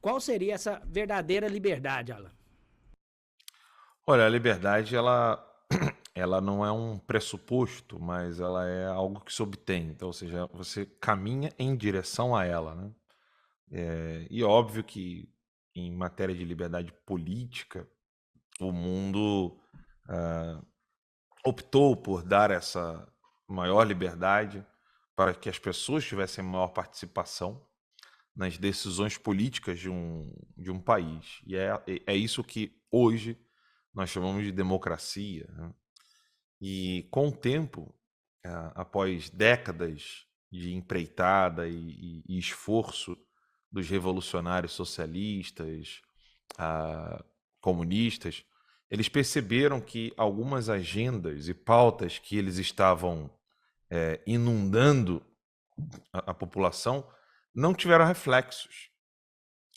Qual seria essa verdadeira liberdade, Alan? Olha, a liberdade, ela não é um pressuposto, mas ela é algo que se obtém. Então, ou seja, você caminha em direção a ela, né? E óbvio que em matéria de liberdade política, o mundo ah, optou por dar essa maior liberdade para que as pessoas tivessem maior participação nas decisões políticas de um país. E é isso que hoje nós chamamos de democracia, né? E com o tempo, após décadas de empreitada e esforço dos revolucionários socialistas, ah, comunistas, eles perceberam que algumas agendas e pautas que eles estavam inundando a população não tiveram reflexos.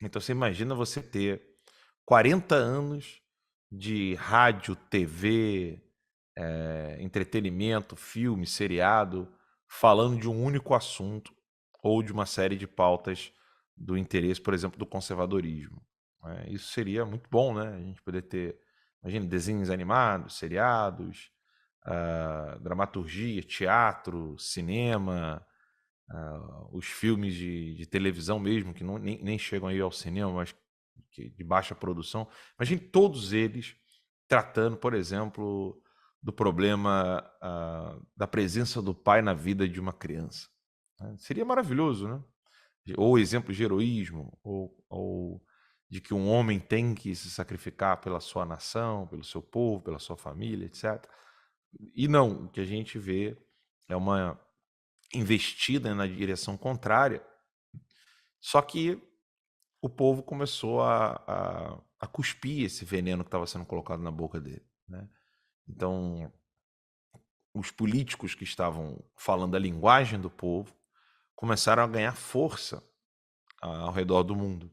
Então você imagina você ter 40 anos de rádio, TV, entretenimento, filme, seriado, falando de um único assunto ou de uma série de pautas do interesse, por exemplo, do conservadorismo. Isso seria muito bom, né? A gente poder ter, imagina, desenhos animados, seriados, dramaturgia, teatro, cinema, os filmes de televisão mesmo, que nem chegam aí ao cinema, mas de baixa produção. Imagine todos eles tratando, por exemplo, do problema da presença do pai na vida de uma criança. Seria maravilhoso, né? Ou exemplos de heroísmo, ou de que um homem tem que se sacrificar pela sua nação, pelo seu povo, pela sua família, etc. E não, o que a gente vê é uma investida na direção contrária, só que o povo começou a cuspir esse veneno que estava sendo colocado na boca dele, né? Então, os políticos que estavam falando a linguagem do povo começaram a ganhar força ao redor do mundo.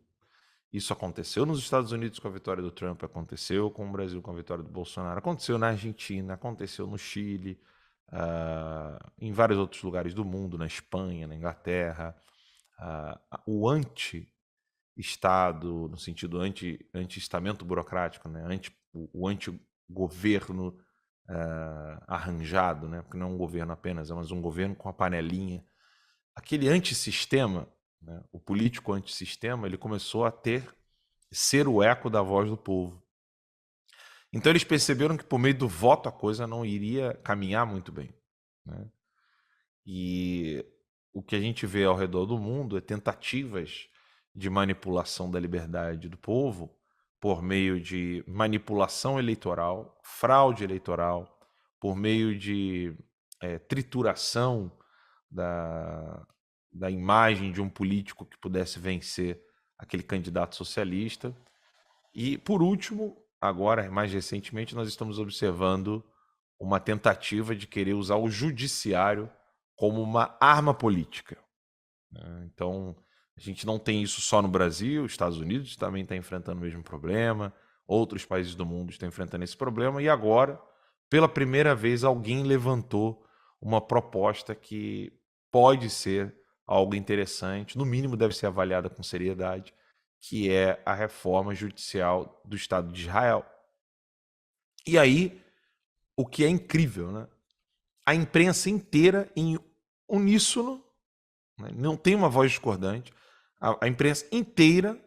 Isso aconteceu nos Estados Unidos com a vitória do Trump, aconteceu com o Brasil com a vitória do Bolsonaro, aconteceu na Argentina, aconteceu no Chile, em vários outros lugares do mundo, na Espanha, na Inglaterra. O anti-Estado, no sentido anti-estamento burocrático, né? O anti-governo arranjado, né? Porque não é um governo apenas, mas um governo com a panelinha. Aquele antissistema, né? O político antissistema, ele começou a ser o eco da voz do povo. Então eles perceberam que por meio do voto a coisa não iria caminhar muito bem, né? E o que a gente vê ao redor do mundo é tentativas de manipulação da liberdade do povo por meio de manipulação eleitoral, fraude eleitoral, por meio de trituração da, da imagem de um político que pudesse vencer aquele candidato socialista. E, por último, agora, mais recentemente, nós estamos observando uma tentativa de querer usar o judiciário como uma arma política, né? Então, a gente não tem isso só no Brasil, os Estados Unidos também está enfrentando o mesmo problema, outros países do mundo estão enfrentando esse problema, e agora, pela primeira vez, alguém levantou uma proposta que pode ser algo interessante, no mínimo deve ser avaliada com seriedade, que é a reforma judicial do Estado de Israel. E aí, o que é incrível, né? A imprensa inteira em uníssono, né? Não tem uma voz discordante, a imprensa inteira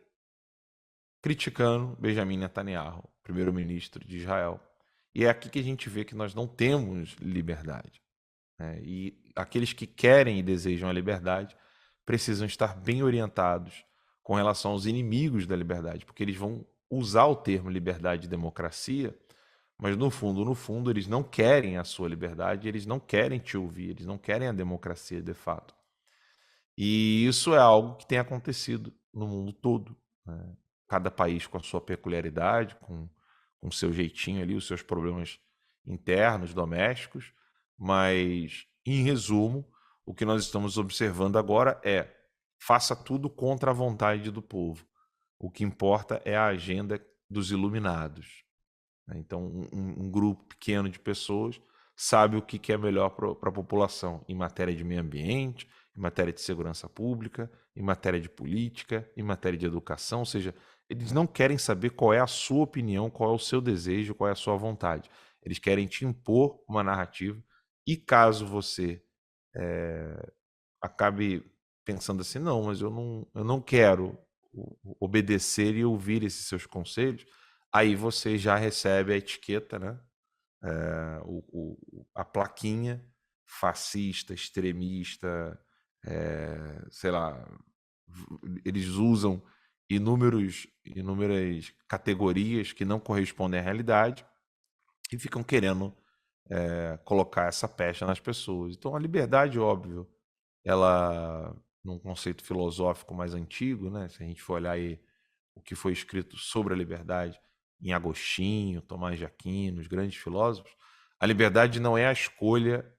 criticando Benjamin Netanyahu, primeiro-ministro de Israel. E é aqui que a gente vê que nós não temos liberdade, né? E aqueles que querem e desejam a liberdade precisam estar bem orientados com relação aos inimigos da liberdade, porque eles vão usar o termo liberdade e democracia, mas no fundo, no fundo, eles não querem a sua liberdade, eles não querem te ouvir, eles não querem a democracia de fato. E isso é algo que tem acontecido no mundo todo, né? Cada país com a sua peculiaridade, com o seu jeitinho ali, os seus problemas internos, domésticos, mas, em resumo, o que nós estamos observando agora é: faça tudo contra a vontade do povo. O que importa é a agenda dos iluminados, né? Então, um grupo pequeno de pessoas sabe o que é melhor para a população em matéria de meio ambiente, em matéria de segurança pública, em matéria de política, em matéria de educação, ou seja, eles não querem saber qual é a sua opinião, qual é o seu desejo, qual é a sua vontade. Eles querem te impor uma narrativa e caso você acabe pensando assim, não, mas eu não quero obedecer e ouvir esses seus conselhos, aí você já recebe a etiqueta, né? A plaquinha fascista, extremista, sei lá, eles usam inúmeras categorias que não correspondem à realidade e ficam querendo colocar essa pecha nas pessoas. Então a liberdade, óbvio, ela, num conceito filosófico mais antigo, né? Se a gente for olhar aí o que foi escrito sobre a liberdade em Agostinho, Tomás de Aquino, os grandes filósofos, a liberdade não é a escolha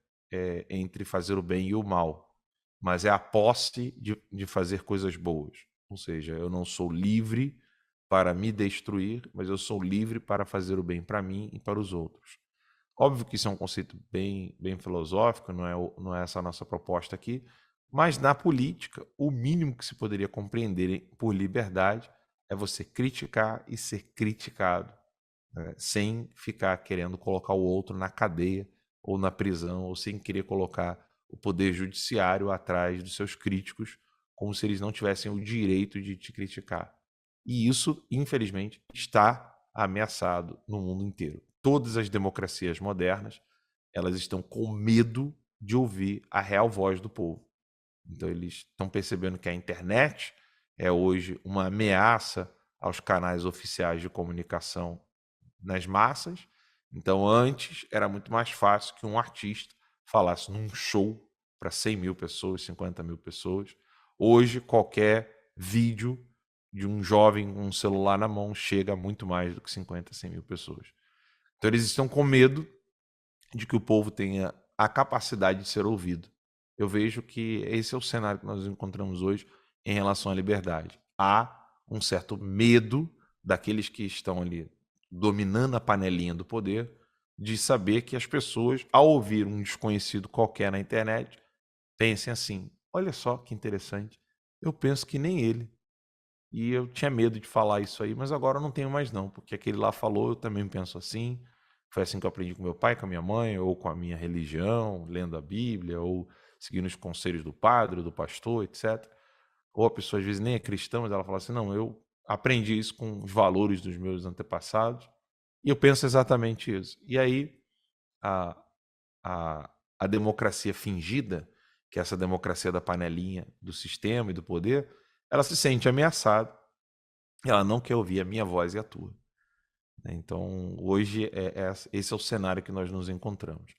entre fazer o bem e o mal, mas é a posse de fazer coisas boas. Ou seja, eu não sou livre para me destruir, mas eu sou livre para fazer o bem para mim e para os outros. Óbvio que isso é um conceito bem filosófico, não é essa a nossa proposta aqui, mas na política, o mínimo que se poderia compreender por liberdade é você criticar e ser criticado, né, sem ficar querendo colocar o outro na cadeia ou na prisão, ou sem querer colocar o poder judiciário atrás dos seus críticos, como se eles não tivessem o direito de te criticar. E isso, infelizmente, está ameaçado no mundo inteiro. Todas as democracias modernas, elas estão com medo de ouvir a real voz do povo. Então eles estão percebendo que a internet é hoje uma ameaça aos canais oficiais de comunicação nas massas. Então antes era muito mais fácil que um artista falasse num show para 100 mil pessoas, 50 mil pessoas. Hoje qualquer vídeo de um jovem com um celular na mão chega a muito mais do que 50, 100 mil pessoas. Então eles estão com medo de que o povo tenha a capacidade de ser ouvido. Eu vejo que esse é o cenário que nós encontramos hoje em relação à liberdade. Há um certo medo daqueles que estão ali dominando a panelinha do poder de saber que as pessoas, ao ouvir um desconhecido qualquer na internet, pensem assim, olha só que interessante, eu penso que nem ele. E eu tinha medo de falar isso aí, mas agora eu não tenho mais não, porque aquele lá falou, eu também penso assim. Foi assim que eu aprendi com meu pai, com a minha mãe, ou com a minha religião, lendo a Bíblia, ou seguindo os conselhos do padre, do pastor, etc. Ou a pessoa às vezes nem é cristã, mas ela fala assim, não, eu aprendi isso com os valores dos meus antepassados, e eu penso exatamente isso. E aí a, a democracia fingida, que é essa democracia da panelinha, do sistema e do poder, ela se sente ameaçada, ela não quer ouvir a minha voz e a tua. Então, hoje, esse é o cenário que nós nos encontramos.